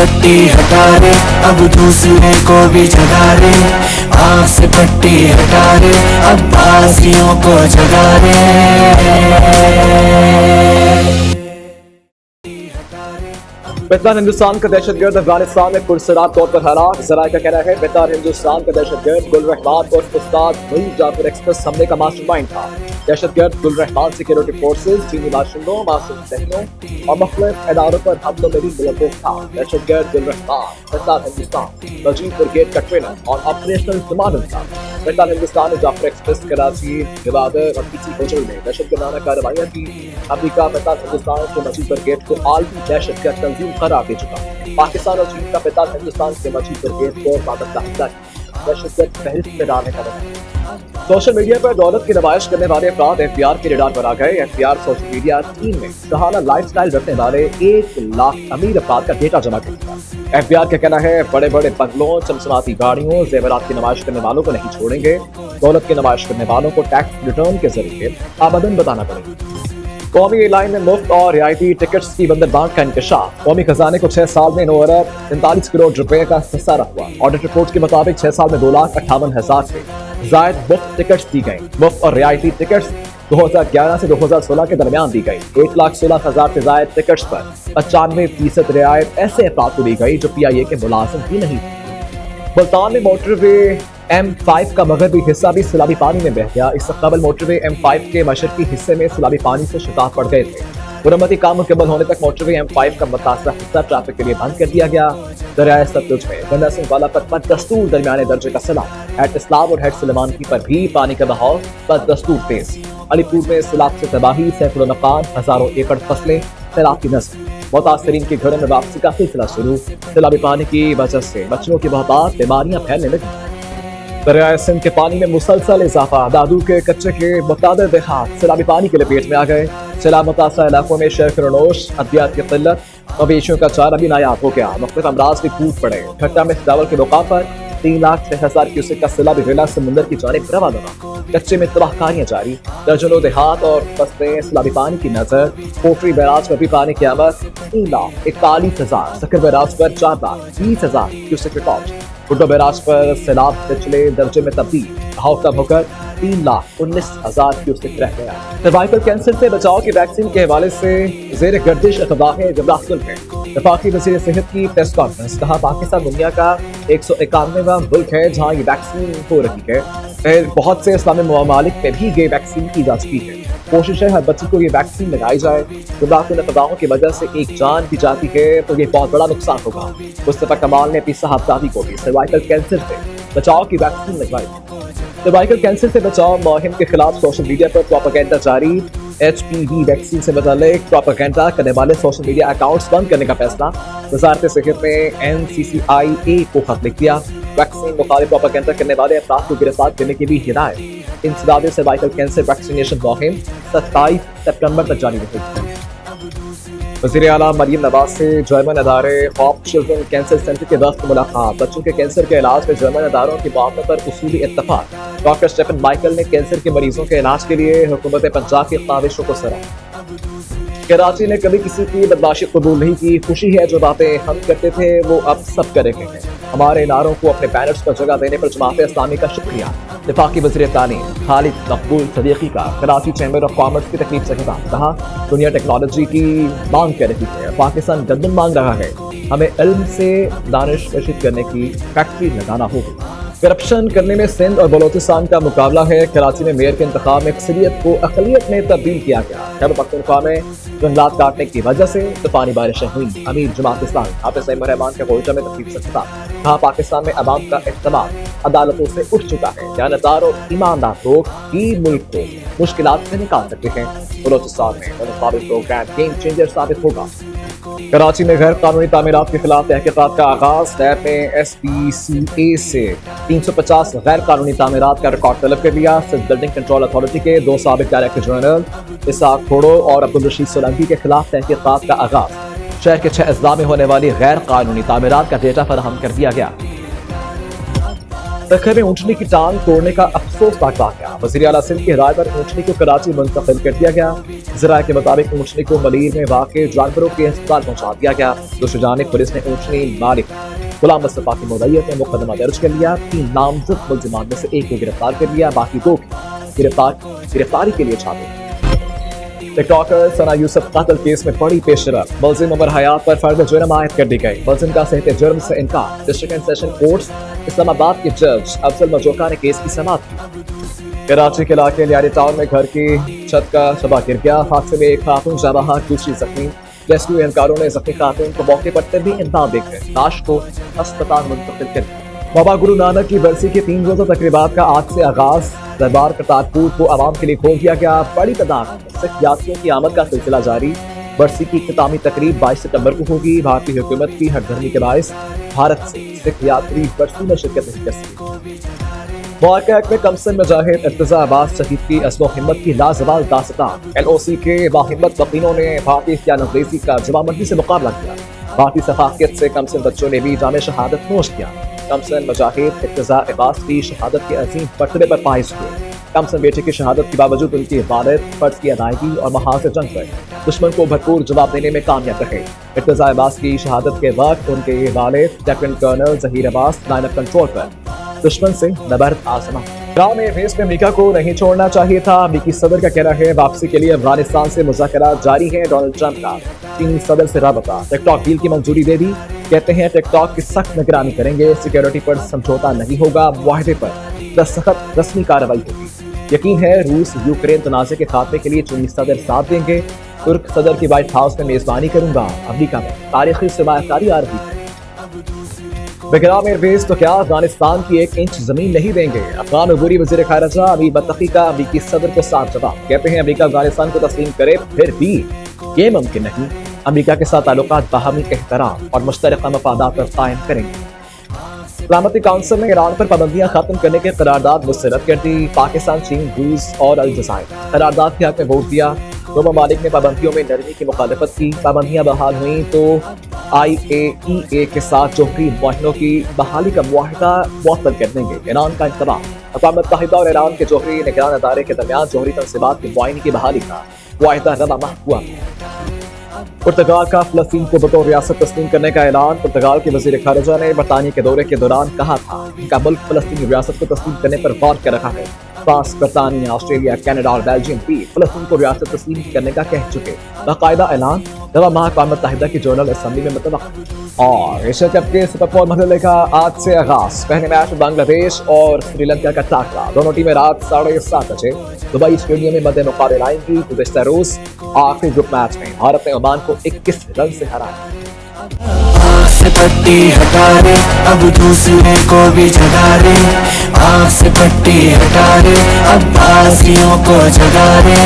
पट्टी हटा रे, अब दूसरे को भी जगा रे, आँख से पट्टी हटा रे, अब बाजियों को जगा रे। बेतार हिंदुस्तान का दहशतगर्द अफगानिस्तान में पुरसरार तौर पर हलाक। जराये का कहना है बेतार हिंदुस्तान का दहशतगर्द गुल रहमान और उस्ताद मईर जाफर एक्सप्रेस हमले का मास्टरमाइंड था। दहशतगर्द गुल रहमान सिक्योरिटी फोर्सेज, चीनी बाशिंदों, मासूम शहरों और मुख्तलिफ इदारों पर हमलों में भी मुलव्वस था। दहशतगर्द गुल रहमान बेतार हिंदुस्तान मजीद ब्रिगेड का ट्रेनर और ऑपरेशनल कमांडर था। बेतार हिंदुस्तान ने जाफर एक्सप्रेस, कराची, गवादर और किसी होटल में दहशतगर्दाना कार्रवाइयाँ की। अमरीका बेतार हिंदुस्तान के मजीद ब्रिगेड को आलमी दहशतगर्द तंजीम करार दे चुका। पाकिस्तान और चीन का बेतार हिंदुस्तान के मजीद ब्रिगेड को पाबंद दहशतगर्द फहरिस्त में डालने का सोशल मीडिया पर दौलत की नुमाइश करने वाले अफराद एफबीआर के रडार पर आ गए। एफबीआर सोशल मीडिया टीम ने सहाना लाइफस्टाइल रखने वाले 1 लाख अमीर अफराद का डेटा जमा किया। एफबीआर का कहना है बड़े बड़े बंगलों, चमचमाती गाड़ियों, जेवरात की नुमाइश करने वालों को नहीं छोड़ेंगे। दौलत की नुमाइश करने वालों को टैक्स रिटर्न के जरिए आमदन बताना पड़ेगा। कौमी एयरलाइन में मुफ्त और रियायती टिकट्स की बंदरबांट का इंकशाफ। कौमी खजाने को 6 साल में 9 अरब 43 करोड़ रुपए का खसारा हुआ। ऑडिट रिपोर्ट के मुताबिक 6 साल में 2,58,000 से जायद मुफ्त टिकट्स दी गई। मुफ्त और रियायती टिकट्स 2011 से 2016 के दरमियान दी गई। 1,16,000 से जायद टिकट्स पर 95% रियायत ऐसे अफराद को दी गई जो PIA के मुलाजिम ही नहीं। मुल्तान में मोटरवे M5 का मगरबी हिस्सा भी सैलाबी पानी में बह गया। इससे कबल मोटरवे M5 के मशरकी हिस्से में सैलाबी पानी से शिताब पड़ गए थे। मुरम्मती काम मुकम्मल होने तक मोटरवे M5 का मुतासरा हिस्सा ट्रैफिक के लिए बंद कर दिया गया। दरियाए सतलुज में गंदा सिंह वाला पर बददस्तूर दरमियाने दर्जे का सैलाब। हेड इस्लाम और हेड सलेमानकी पर भी पानी का बहाव बददस्तूर तेज। अलीपुर में सैलाब से तबाही, सैकड़ों मकान, हजारों एकड़ फसलें सैलाब की नस्ल। मुतासरीन के घरों में वापसी का सिलसिला शुरू। सैलाबी पानी की वजह से बच्चों की बहुत बीमारियां फैलने लगी। दरियाए सिंध के पानी में मुसलसल इजाफा। दादू के कच्चे के मुतादिर देहात सैलाबी पानी के लपेट में आ गए। सैलाब मुतासर इलाकों में शहर-ए-नोश, अद्वियात की किल्लत, मवेशियों का चारा भी नायाब हो गया। मुख्तलिफ अमराज भी टूट पड़े। ठट्टा में चावल के मौका पर 3,06,000 क्यूसेक का सैलाबी वेला समुंदर की जानिब रवा दवा। कच्चे में तबाहकारियां जारी। दर्जनों देहात और फसलें सैलाबी पानी की नजर। पोटरी बैराज पर भी पानी की आमद 3,41,000। सकर बैराज पर 4,20,000 क्यूसेक रिकॉर्ड। बुड्डो बैराज पर सैलाब पिछले दर्जे में तब्दील। बहाव कम होकर 3,19,000 क्यूसेक रह गया। सर्वाइकल कैंसर से बचाव की वैक्सीन के हवाले से जेर गर्दिश अफवाहें गुमराह है। वफाकी वज़ीर सेहत की प्रेस कॉन्फ्रेंस। कहा पाकिस्तान दुनिया का 191वां मुल्क है जहाँ ये वैक्सीन हो रही है। फिर बहुत से इस्लामी ममालिक में भी ये वैक्सीन की जा चुकी है। कोशिश है हर बच्ची को ये वैक्सीन लगाई जाए। गुमराह अफवाहों की वजह से एक जान भी जाती है तो ये बहुत बड़ा नुकसान होगा। मुस्तफा कमाल ने अपनी साहबजादी को भी सर्वाइकल कैंसर से बचाव की वैक्सीन लगवाई। सर्वाइकल कैंसर से बचाव मुहिम के खिलाफ सोशल मीडिया पर प्रोपेगेंडा जारी। HPV वैक्सीन से मुताल्लिक प्रोपेगेंडा करने वाले सोशल मीडिया अकाउंट्स बंद करने का फैसला। वज़ारत सेहत ने NCCIA को खत लिख दिया। वैक्सीन मुखालिफ प्रोपेगेंडा करने वाले अफराद को गिरफ्तार करने की भी हिदायत। इंसदाद सर्वाइकल कैंसर वैक्सीनेशन मुहिम 27 सितंबर तक जारी रहेगी। वज़ीर आला मरीम नवाज से जर्मन अदारे हॉप चिल्ड्रन कैंसर सेंटर के वक्त मुलाकात। बच्चों के कैंसर के इलाज में जर्मन अदारों के मामले पर उसूली इत्तफाक। डॉक्टर स्टेफन माइकल ने कैंसर के मरीजों के इलाज के लिए हुकूमत पंजाब की ख्वाहिशों को सराहा। कराची ने कभी किसी की बदमाशी कबूल नहीं की। खुशी है जो बातें हम करते थे वो अब सब कर रहे हैं। हमारे नारों को अपने बैनर्स पर जगह देने पर जमात इस्लामी का शुक्रिया। वफाकी वज़ीर तालीम खालिद मकबूल सदीकी का कराची चैम्बर ऑफ कॉमर्स की तकलीफ से खिताब। कहा दुनिया टेक्नोलॉजी की मांग कर रही है, पाकिस्तान गंदम मांग रहा है। हमें इल्म से दानिश रशीद करने की फैक्ट्री लगाना होगी। करप्शन करने में सिंध और बलोचिस्तान का मुकाबला है। कराची में मेयर के इंतखाब में अक्सरियत को अक़लियत में तब्दील किया गया। खैबर पख्तूनख्वा में जंगलात काटने की वजह से तूफानी बारिशें हुई। अमीर जमात इस्लामी हाफिज सईद रहमान के गोलचा में तकलीफ से खिताब। कहा पाकिस्तान में अवाम का एहतमाम अदालतों से उठ चुका है। जानदार और ईमानदार लोग ही मुल्क को मुश्किलात से निकाल सकते हैं। बलोचिस्तान में मुताबिक प्रोग्राम गेम चेंजर साबित होगा। कराची में गैर कानूनी तामीरात के खिलाफ तहकीकात का आगाज। नैब ने SPCA से 350 गैर कानूनी तामीरात का रिकॉर्ड तलब कर लिया। सिर्फ बिल्डिंग कंट्रोल अथॉरिटी के 2 साबिक डायरेक्टर जनरल इसाक खोड़ो और अब्दुल रशीद सोलंकी के खिलाफ तहकीकात का आगाज। शहर के 6 अजला में होने वाली गैर कानूनी तामीरात का डेटा फराहम कर दिया गया। तखर में ऊँटनी की टांग तोड़ने का अफसोसनाक वाकया। वज़ीर आला सिंध की हिदायत पर ऊँटनी को कराची मुंतकिल कर दिया गया। ज़राए के मुताबिक ऊँटनी को मलीर में वाक़ जानवरों के अस्पताल पहुँचा दिया गया। दूसरी जानिब पुलिस ने ऊँटनी मालिक गुलाम मुस्तफा की मुद्दईयत में मुकदमा दर्ज कर लिया। 3 नामजद मुलजिमान में से एक को गिरफ्तार कर लिया, बाकी 2 की गिरफ्तारी के लिए छापे। टिकटॉकर सना यूसुफ कत्ल केस में बड़ी पेशरफ। मुलजिम उमर हयात पर फर्द जुर्म आयद कर दी गई। मुलजिम का सेहत जुर्म से इनकार। District and session court Islamabad के जज अफजल मजोका ने केस की समाअत की। कराची के इलाके लियारी टाउन में घर की छत का शबा गिर गया। हादसे में एक खातून जाँ बहक, दूसरी जख्मी। रेस्क्यू एहलकारों ने जख्मी खातून को मौके पर तबी इंतजाम देकर लाश को अस्पताल मुंतकिल कर दिया। बाबा गुरु नानक की बरसी के 3 रोज़ा तकरीबात का आज से आगाज। दरबार करतारपुर को आवाम के लिए खोल दिया गया। बड़ी तादाद में सिख यात्रियों की आमद का सिलसिला जारी। बरसी की इख्तितामी तकरीब 22 सितंबर को होगी। भारतीय हुकूमत की हरधर्मी के बायस भारत से सिख यात्री बरसी में शिरकत नहीं कर सके। वाक़या में कमसन मुजाहिद इर्तिज़ा अब्बास शहीद की अज़्म व हिम्मत की लाजवाल दास्तान। LOC के बाहिम्मत वकीलों ने भारतीय ख़यानतरेज़ी का जवाबंदी से मुकाबला किया। भारतीय सफाकियत से कमसन बच्चों ने भी जाम शहादत नोश किया। कमसन मुजाहिद इर्तिज़ा अब्बास की शहादत के अजीम मरतबे पर फाइज हुए। कमसन बेटे की शहादत के बावजूद उनकी वालिद फर्ज की अदायगी और महाज जंग पर दुश्मन को भरपूर जवाब देने में कामयाब रहे। इर्तिज़ा अब्बास की शहादत के वक्त उनके वालिद lieutenant colonel Zaheer Abbas line of control पर दुश्मन से नबर्द आसमां। गाँव में भेस में अमेरिका को नहीं छोड़ना चाहिए था। अमेरिकी सदर का कहना है वापसी के लिए अफगानिस्तान से मुज़ाकरा जारी है। डोनाल्ड ट्रंप का चीनी सदर से राबता। टिकटॉक डील की मंजूरी दे दी। कहते हैं टिकटॉक की सख्त निगरानी करेंगे। सिक्योरिटी पर समझौता नहीं होगा। मुआहदे पर दस्तखत रस्मी कार्रवाई होगी। यकीन है रूस यूक्रेन तनाज़े के खात्मे के लिए चीनी सदर साथ देंगे। तुर्क सदर की व्हाइट हाउस में मेजबानी करूंगा। अमेरिका में तारीखी सरमायाकारी आ रही है। बहराम एयरबेस तो क्या अफगानिस्तान की 1 इंच जमीन नहीं देंगे। अफगान अबूरी वज़ीर ख़ारिजा अमीर बतकी का अमेरिकी सदर को साफ जवाब। कहते हैं अमेरिका अफगानिस्तान को तस्लीम करे, फिर भी ये मुमकिन नहीं। अमेरिका के साथ ताल्लुकात बाहमी एहतराम और मुश्तरका मफादात पर कायम करेंगे। सलामती काउंसिल ने ईरान पर पाबंदियां खत्म करने की करारदाद मुस्तरद कर दी। पाकिस्तान, चीन, रूस और अलजज़ायर करारदाद के हक में वोट दिया। 2 ममालिक ने पाबंदियों में नरमी की मुखालफत की। पाबंदियां बहाल हुई तो IAEA के साथ जोहरी मुआहनों की बहाली का मुआहदा मुअत्तल कर देंगे। ईरान का इंतबाह। अक़वाम मुत्तहिदा और ईरान के जोहरी निगरान अदारे के दरमियान जोहरी तनसीबात के मुआयने की बहाली का मुआहदा रवा हुआ। पुर्तगाल का फ़लस्तीन को बतौर रियासत तस्लीम करने का ऐलान। पुर्तगाल के वज़ीर ख़ारिजा ने बरतानिया के दौरे के दौरान कहा था इनका मुल्क फ़लस्तीनी रियासत को तस्लीम करने पर गौर कर रहा है। फ्रांस, बरतानिया, ऑस्ट्रेलिया, कनाडा और बेल्जियम भी फ़लस्तीन को रियासत तस्लीम करने का कह चुके। बाकायदा ऐलान रवा माह अक़वाम मुत्तहिदा की जनरल असम्बली में मुतवक्किल। और एशिया कप के सुपर 4 मरहले का आज से आगाज। पहले मैच में बांग्लादेश और श्रीलंका का टाकरा। दोनों टीमें रात 7:30 बजे दुबई स्टेडियम में मद्दे मुकाबले आएंगी। गुज़िश्ता रोज़ आखिरी ग्रुप मैच में भारत ने ओमान को 21 रन से हराया। आँख से पट्टी हटा रे, अब दूसरे को भी जगा रे। आँख से पट्टी हटा रे, अब बाजियों को जगा रे।